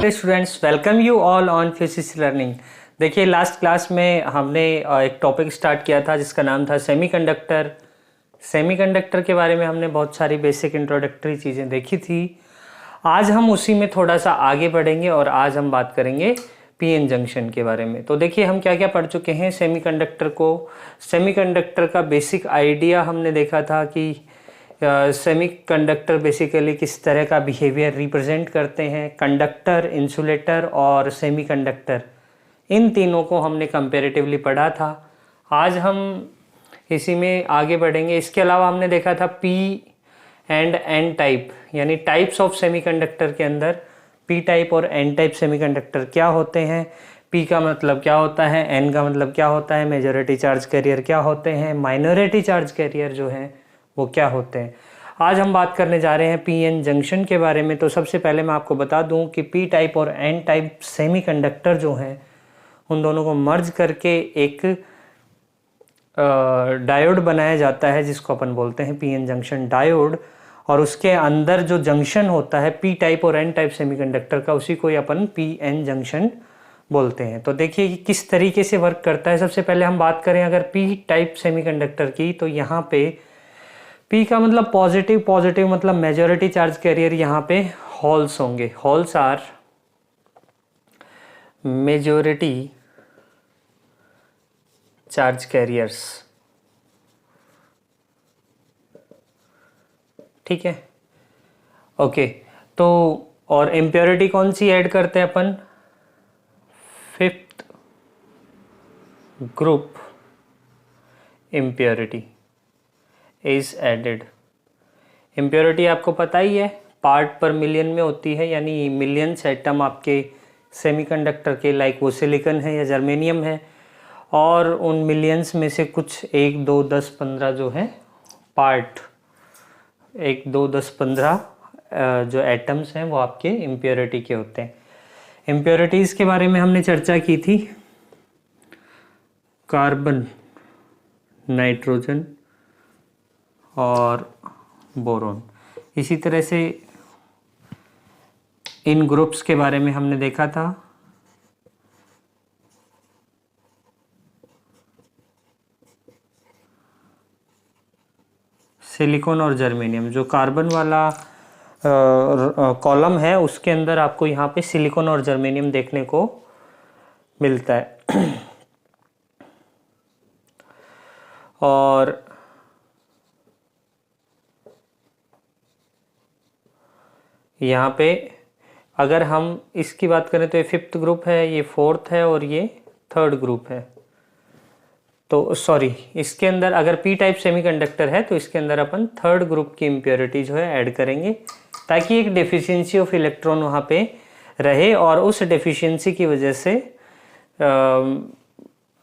Students, welcome you all on physics learning. देखिए, last class में हमने एक टॉपिक स्टार्ट किया था जिसका नाम था सेमीकंडक्टर। सेमीकंडक्टर के बारे में हमने बहुत सारी बेसिक इंट्रोडक्टरी चीज़ें देखी थी। आज हम उसी में थोड़ा सा आगे बढ़ेंगे और आज हम बात करेंगे पीएन जंक्शन के बारे में। तो देखिए, हम क्या क्या पढ़ चुके हैं सेमीकंडक्टर को। सेमीकंडक्टर का बेसिक आइडिया हमने देखा था कि सेमीकंडक्टर बेसिकली किस तरह का बिहेवियर रिप्रेजेंट करते हैं। कंडक्टर, इंसुलेटर और सेमीकंडक्टर, इन तीनों को हमने कंपैरेटिवली पढ़ा था। आज हम इसी में आगे बढ़ेंगे। इसके अलावा हमने देखा था पी एंड एन टाइप, यानी टाइप्स ऑफ सेमीकंडक्टर के अंदर पी टाइप और एन टाइप सेमीकंडक्टर क्या होते हैं। पी का मतलब क्या होता है, एन का मतलब क्या होता है, मेजॉरिटी चार्ज कैरियर क्या होते हैं, माइनॉरिटी चार्ज कैरियर जो है वो क्या होते हैं। आज हम बात करने जा रहे हैं पीएन जंक्शन के बारे में। तो सबसे पहले मैं आपको बता दूं कि पी टाइप और एन टाइप सेमीकंडक्टर जो हैं उन दोनों को मर्ज करके एक डायोड बनाया जाता है जिसको अपन बोलते हैं पीएन जंक्शन डायोड। और उसके अंदर जो जंक्शन होता है पी टाइप और एन टाइप सेमीकंडक्टर का, उसी को ही अपन पीएन जंक्शन बोलते हैं। तो देखिए कि किस तरीके से वर्क करता है। सबसे पहले हम बात करें अगर पी टाइप सेमीकंडक्टर की, तो यहाँ पे पी का मतलब पॉजिटिव, पॉजिटिव मतलब मेजॉरिटी चार्ज कैरियर, यहाँ पे होल्स होंगे। Holes are majority charge carriers, ठीक है, ओके। तो और इम्प्योरिटी कौन सी ऐड करते हैं अपन, fifth group impurity is added. Impurity आपको पता ही है, पार्ट पर मिलियन में होती है, यानी मिलियंस एटम आपके सेमीकंडक्टर के, लाइक वो सिलिकॉन है या जर्मेनियम है, और उन मिलियंस में से कुछ 1, 2, 10, 15 जो है पार्ट, 1, 2, 10, 15 जो एटम्स हैं वो आपके इम्प्योरिटी के होते हैं। इम्प्योरिटीज़ के बारे में हमने चर्चा की थी, कार्बन, नाइट्रोजन और बोरोन। इसी तरह से इन ग्रुप्स के बारे में हमने देखा था, सिलिकॉन और जर्मेनियम। जो कार्बन वाला कॉलम है उसके अंदर आपको यहाँ पे सिलिकॉन और जर्मेनियम देखने को मिलता है। और यहाँ पे अगर हम इसकी बात करें तो ये फिफ्थ ग्रुप है, ये फोर्थ है और ये थर्ड ग्रुप है। तो सॉरी, इसके अंदर अगर पी टाइप सेमीकंडक्टर है तो इसके अंदर अपन थर्ड ग्रुप की इम्प्योरिटी जो है ऐड करेंगे, ताकि एक डेफिशिएंसी ऑफ इलेक्ट्रॉन वहाँ पे रहे और उस डेफिशिएंसी की वजह से,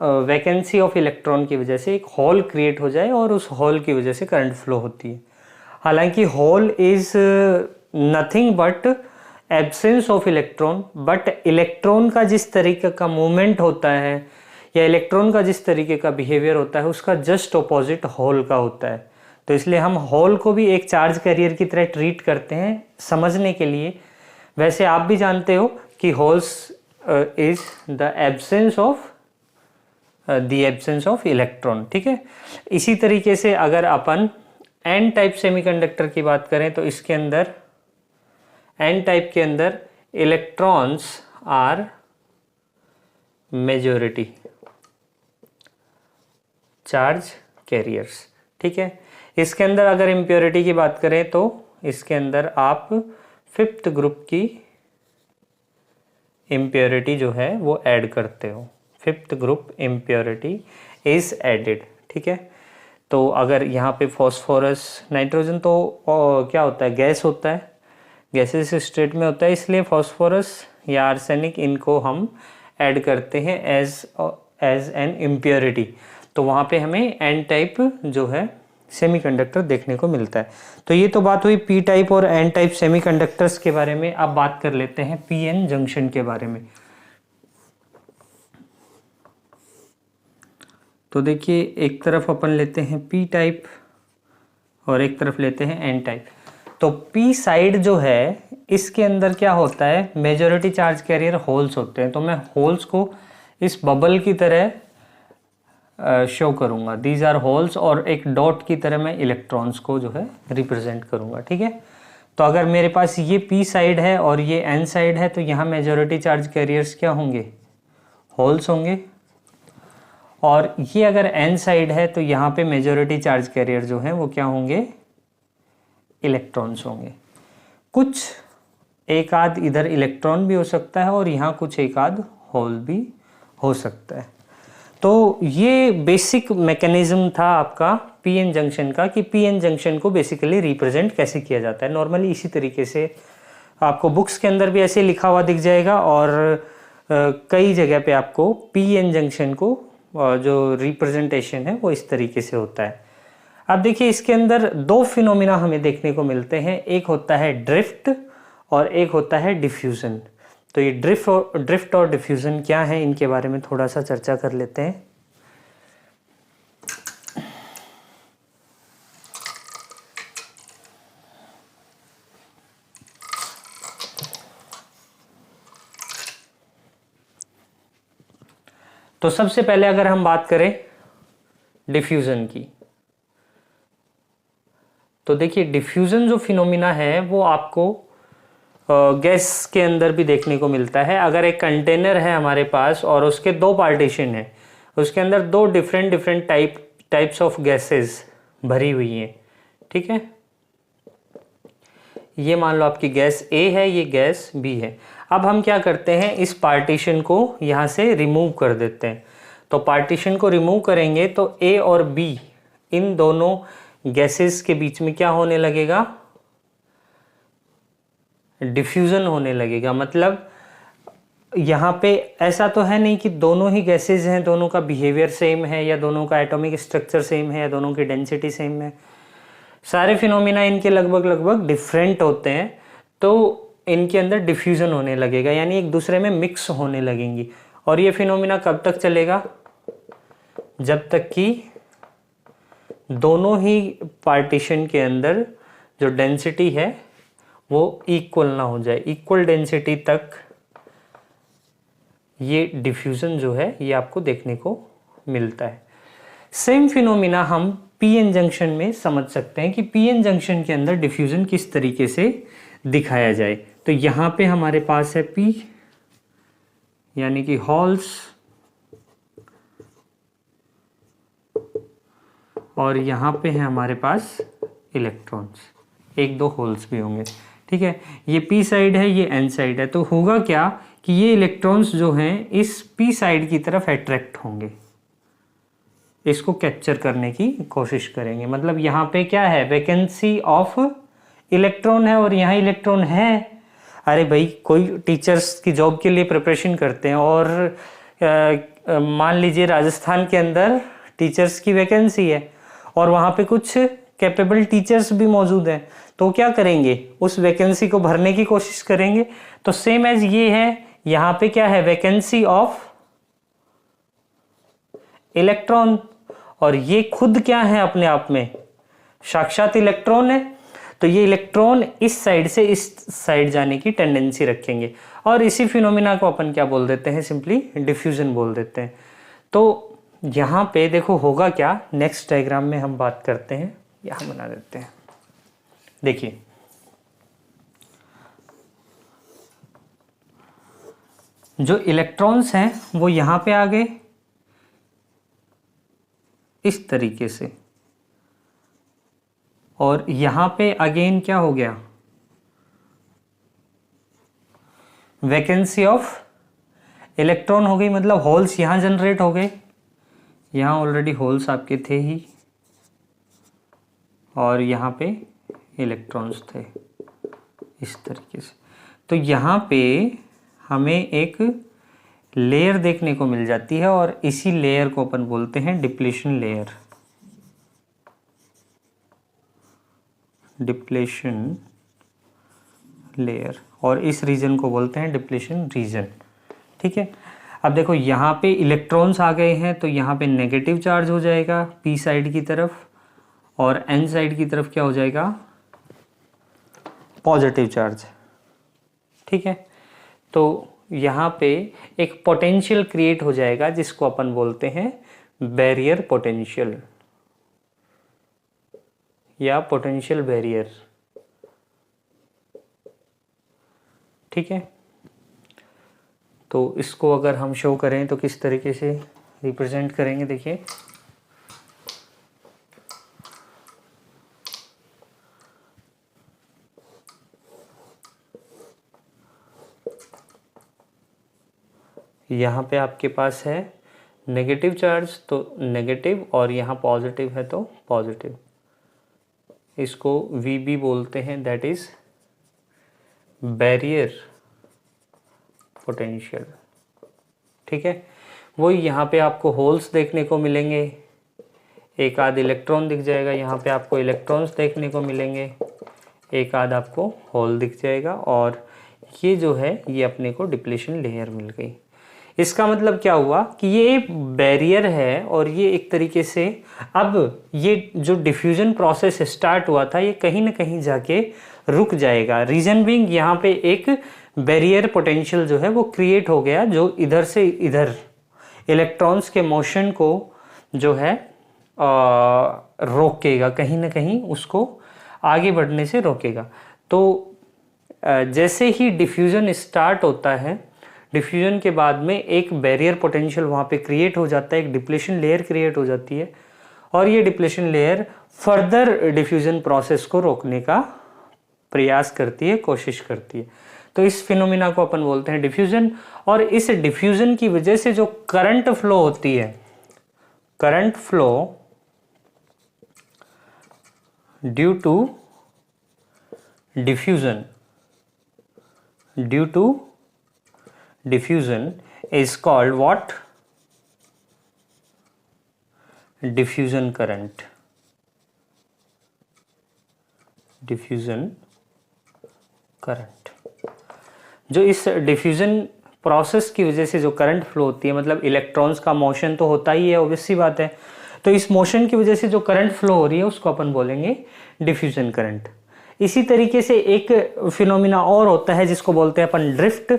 वैकेंसी ऑफ इलेक्ट्रॉन की वजह से एक होल क्रिएट हो जाए और उस होल की वजह से करंट फ्लो होती है। हालांकि hole is nothing but absence of electron, but electron का जिस तरीके का मूवमेंट होता है या इलेक्ट्रॉन का जिस तरीके का बिहेवियर होता है उसका जस्ट ऑपोजिट होल का होता है। तो इसलिए हम होल को भी एक चार्ज कैरियर की तरह ट्रीट करते हैं समझने के लिए। वैसे आप भी जानते हो कि holes is the absence of electron, ठीक है। इसी तरीके से अगर अपन एन टाइप सेमीकंडक्टर की बात करें तो इसके अंदर, एन टाइप के अंदर electrons are majority charge carriers, ठीक है। इसके अंदर अगर इम्प्योरिटी की बात करें तो इसके अंदर आप फिफ्थ ग्रुप की इम्प्योरिटी जो है वो ऐड करते हो। Fifth group impurity is added, ठीक है। तो अगर यहाँ पे फॉस्फोरस, नाइट्रोजन तो क्या होता है, गैस होता है, गैसेस स्टेट में होता है, इसलिए फॉस्फोरस या आर्सेनिक इनको हम ऐड करते हैं एज एन इम्प्योरिटी। तो वहाँ पे हमें एन टाइप जो है सेमीकंडक्टर देखने को मिलता है। तो ये तो बात हुई पी टाइप और एन टाइप सेमीकंडक्टर्स के बारे में। अब बात कर लेते हैं पीएन जंक्शन के बारे में। तो देखिए, एक तरफ अपन लेते हैं पी टाइप और एक तरफ लेते हैं एन टाइप। तो पी साइड जो है इसके अंदर क्या होता है, मेजॉरिटी चार्ज कैरियर होल्स होते हैं, तो मैं होल्स को इस बबल की तरह शो करूंगा, दीज आर होल्स, और एक डॉट की तरह मैं इलेक्ट्रॉन्स को जो है रिप्रेजेंट करूंगा, ठीक है। तो अगर मेरे पास ये p साइड है और ये n साइड है, तो यहाँ मेजॉरिटी चार्ज कैरियर्स क्या होंगे, होल्स होंगे, और ये अगर n साइड है तो यहाँ पे मेजॉरिटी चार्ज कैरियर जो है वो क्या होंगे, इलेक्ट्रॉन्स होंगे। कुछ एक आध इधर इलेक्ट्रॉन भी हो सकता है और यहाँ कुछ एक आध होल भी हो सकता है। तो ये बेसिक मैकेनिज्म था आपका पीएन जंक्शन का, कि पीएन जंक्शन को बेसिकली रिप्रेजेंट कैसे किया जाता है। नॉर्मली इसी तरीके से आपको बुक्स के अंदर भी ऐसे लिखा हुआ दिख जाएगा, और कई जगह पे आपको पीएन जंक्शन को जो रिप्रेजेंटेशन है वो इस तरीके से होता है। अब देखिए इसके अंदर दो फिनोमिना हमें देखने को मिलते हैं, एक होता है ड्रिफ्ट और एक होता है डिफ्यूजन। तो ये ड्रिफ्ट और डिफ्यूजन क्या है, इनके बारे में थोड़ा सा चर्चा कर लेते हैं। तो सबसे पहले अगर हम बात करें डिफ्यूजन की, तो देखिए डिफ्यूजन जो फिनोमिना है वो आपको गैस के अंदर भी देखने को मिलता है। अगर एक कंटेनर है हमारे पास और उसके दो पार्टीशन है, उसके अंदर दो डिफरेंट टाइप्स ऑफ गैसेस भरी हुई हैं, ठीक है। ये मान लो आपकी गैस A है, ये गैस B है। अब हम क्या करते हैं, इस पार्टीशन को यहाँ से रिमूव कर देते हैं। तो पार्टीशन को रिमूव करेंगे तो A और B इन दोनों गैसेस के बीच में क्या होने लगेगा, डिफ्यूजन होने लगेगा। मतलब यहाँ पे ऐसा तो है नहीं कि दोनों ही गैसेस हैं, दोनों का बिहेवियर सेम है, या दोनों का एटॉमिक स्ट्रक्चर सेम है, या दोनों की डेंसिटी सेम है। सारे फिनोमिना इनके लगभग डिफरेंट होते हैं, तो इनके अंदर डिफ्यूजन होने लगेगा, यानी एक दूसरे में मिक्स होने लगेंगी। और ये फिनोमिना कब तक चलेगा, जब तक कि दोनों ही पार्टीशन के अंदर जो डेंसिटी है वो इक्वल ना हो जाए। इक्वल डेंसिटी तक ये डिफ्यूजन जो है ये आपको देखने को मिलता है। सेम फिनोमिना हम पीएन जंक्शन में समझ सकते हैं कि पीएन जंक्शन के अंदर डिफ्यूजन किस तरीके से दिखाया जाए। तो यहाँ पे हमारे पास है P, यानी कि हॉल्स, और यहाँ पे है हमारे पास इलेक्ट्रॉन्स, एक दो होल्स भी होंगे, ठीक है। ये P साइड है, ये N साइड है। तो होगा क्या कि ये इलेक्ट्रॉन्स जो हैं इस P साइड की तरफ अट्रैक्ट होंगे, इसको कैप्चर करने की कोशिश करेंगे। मतलब यहाँ पे क्या है, वैकेंसी ऑफ इलेक्ट्रॉन है, और यहाँ इलेक्ट्रॉन है। अरे भाई, कोई टीचर्स की जॉब के लिए प्रिपरेशन करते हैं और मान लीजिए राजस्थान के अंदर टीचर्स की वैकेंसी है और वहाँ पे कुछ कैपेबल टीचर्स भी मौजूद हैं, तो क्या करेंगे, उस वैकेंसी को भरने की कोशिश करेंगे। तो सेम एज ये है, यहाँ पे क्या है, वैकेंसी ऑफ इलेक्ट्रॉन, और ये खुद क्या है अपने आप में, साक्षात इलेक्ट्रॉन है। तो ये इलेक्ट्रॉन इस साइड से इस साइड जाने की टेंडेंसी रखेंगे, और इसी फिनोमिना को अपन क्या बोल देते हैं, सिंपली डिफ्यूजन बोल देते हैं। तो यहाँ पे देखो होगा क्या, नेक्स्ट डायग्राम में हम बात करते हैं, यहाँ बना देते हैं। देखिए जो इलेक्ट्रॉन्स हैं वो यहाँ पे आ गए इस तरीके से, और यहाँ पे अगेन क्या हो गया, वैकेंसी ऑफ इलेक्ट्रॉन हो गई। मतलब होल्स यहाँ जनरेट हो गए, यहाँ ऑलरेडी होल्स आपके थे ही, और यहाँ पे इलेक्ट्रॉन्स थे इस तरीके से। तो यहाँ पे हमें एक लेयर देखने को मिल जाती है, और इसी लेयर को अपन बोलते हैं डिप्लीशन लेयर। डिप्लीशन लेयर, और इस रीजन को बोलते हैं डिप्लीशन रीजन, ठीक है। अब देखो यहाँ पे इलेक्ट्रॉन्स आ गए हैं, तो यहाँ पे नेगेटिव चार्ज हो जाएगा P साइड की तरफ, और N साइड की तरफ क्या हो जाएगा, पॉजिटिव चार्ज। ठीक है। तो यहाँ पे एक पोटेंशियल क्रिएट हो जाएगा जिसको अपन बोलते हैं बैरियर पोटेंशियल या पोटेंशियल बैरियर, ठीक है। तो इसको अगर हम शो करें तो किस तरीके से रिप्रेजेंट करेंगे, देखिए यहाँ पे आपके पास है नेगेटिव चार्ज तो नेगेटिव, और यहाँ पॉजिटिव है तो पॉजिटिव। इसको VB बोलते हैं, दैट इज बैरियर पोटेंशियल, ठीक है। वही यहाँ पे आपको होल्स देखने को मिलेंगे, एक आध इलेक्ट्रॉन दिख जाएगा, यहाँ पे आपको इलेक्ट्रॉन्स देखने को मिलेंगे, एक आध आपको होल दिख जाएगा, और ये जो है ये अपने को डिप्लीशन लेयर मिल गई। इसका मतलब क्या हुआ कि ये बैरियर है और ये एक तरीके से अब ये जो डिफ्यूजन प्रोसेस स्टार्ट हुआ था ये कहीं ना कहीं जाके रुक जाएगा। रीजन बीइंग यहाँ पे एक बैरियर पोटेंशियल जो है वो क्रिएट हो गया, जो इधर से इधर इलेक्ट्रॉन्स के मोशन को जो है रोकेगा, कहीं ना कहीं उसको आगे बढ़ने से रोकेगा। तो जैसे ही डिफ्यूजन स्टार्ट होता है, डिफ्यूजन के बाद में एक बैरियर पोटेंशियल वहाँ पे क्रिएट हो जाता है, एक डिप्लेशन लेयर क्रिएट हो जाती है, और ये depletion layer further diffusion process को रोकने का प्रयास करती है, कोशिश करती है। तो इस फिनोमिना को अपन बोलते हैं डिफ्यूजन। और इस डिफ्यूजन की वजह से जो करंट फ्लो होती है, current flow due to diffusion, due to diffusion is called what? Diffusion current. Diffusion current। जो इस डिफ्यूजन प्रोसेस की वजह से जो करंट फ्लो होती है, मतलब इलेक्ट्रॉन्स का मोशन तो होता ही है, ऑब्वियस सी बात है। तो इस मोशन की वजह से जो करंट फ्लो हो रही है उसको अपन बोलेंगे डिफ्यूजन करंट। इसी तरीके से एक फिनोमिना और होता है जिसको बोलते हैं अपन ड्रिफ्ट।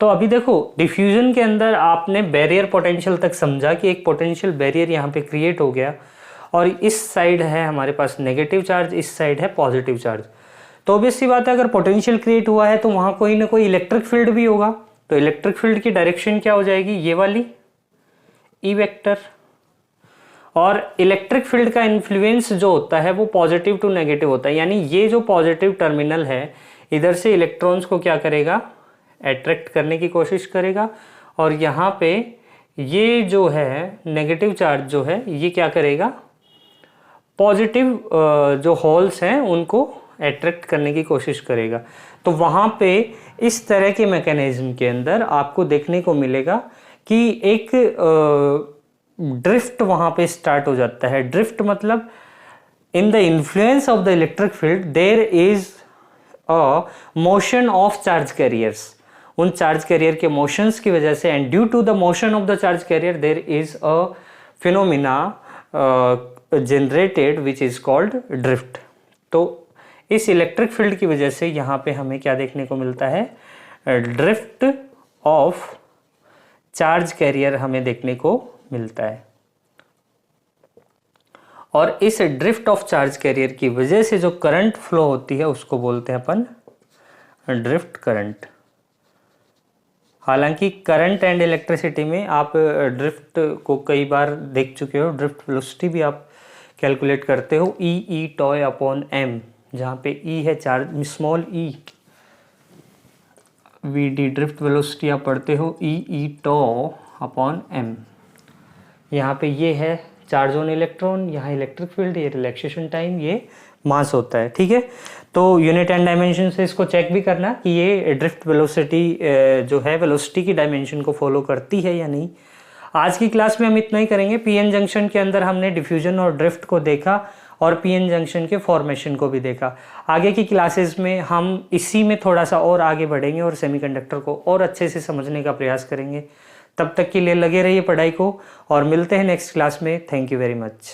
तो अभी देखो डिफ्यूजन के अंदर आपने बैरियर पोटेंशियल तक समझा कि एक पोटेंशियल बैरियर यहाँ पे क्रिएट हो गया, और इस साइड है हमारे पास नेगेटिव चार्ज, इस साइड है पॉजिटिव चार्ज। तो ऑब्वियस सी बात है अगर पोटेंशियल क्रिएट हुआ है तो वहाँ कोई ना कोई इलेक्ट्रिक फील्ड भी होगा। तो इलेक्ट्रिक फील्ड की डायरेक्शन क्या हो जाएगी, ये वाली ई वेक्टर। और इलेक्ट्रिक फील्ड का इन्फ्लुएंस जो होता है वो पॉजिटिव टू नेगेटिव होता है, यानी ये जो पॉजिटिव टर्मिनल है इधर से इलेक्ट्रॉन्स को क्या करेगा, अट्रैक्ट करने की कोशिश करेगा, और यहाँ पे ये जो है नेगेटिव चार्ज जो है ये क्या करेगा, पॉजिटिव जो होल्स हैं उनको अट्रैक्ट करने की कोशिश करेगा। तो वहाँ पे इस तरह के मैकेनिज्म के अंदर आपको देखने को मिलेगा कि एक ड्रिफ्ट वहाँ पे स्टार्ट हो जाता है। ड्रिफ्ट मतलब in the influence of the electric field there is a motion of charge carriers. उन चार्ज कैरियर के मोशंस की वजह से, and due to the motion of the charge carrier there is a phenomena generated which is called drift. तो इस electric field की वजह से यहाँ पे हमें क्या देखने को मिलता है, ड्रिफ्ट ऑफ चार्ज कैरियर हमें देखने को मिलता है। और इस ड्रिफ्ट ऑफ चार्ज कैरियर की वजह से जो करंट फ्लो होती है उसको बोलते हैं अपन ड्रिफ्ट करंट। हालांकि करंट एंड इलेक्ट्रिसिटी में आप ड्रिफ्ट को कई बार देख चुके हो, ड्रिफ्ट वेलोसिटी भी आप कैलकुलेट करते हो ई टॉय अपॉन एम, जहाँ पे ई है charge small E, V D drift velocity आप पढ़ते हो ई टॉ अपॉन एम। यहाँ पे ये है चार्ज ऑन इलेक्ट्रॉन, यहाँ इलेक्ट्रिक फील्ड, ये रिलैक्सेशन टाइम, ये मास होता है, ठीक है। तो यूनिट एंड डायमेंशन से इसको चेक भी करना कि ये ड्रिफ्ट वेलोसिटी जो है वेलोसिटी की डायमेंशन को फॉलो करती है या नहीं। आज की क्लास में हम इतना ही करेंगे। पीएन जंक्शन के अंदर हमने डिफ्यूजन और ड्रिफ्ट को देखा और पीएन जंक्शन के फॉर्मेशन को भी देखा। आगे की क्लासेस में हम इसी में थोड़ा सा और आगे बढ़ेंगे और सेमीकंडक्टर को और अच्छे से समझने का प्रयास करेंगे। तब तक के लिए लगे रहिए पढ़ाई को और मिलते हैं नेक्स्ट क्लास में। Thank you very much.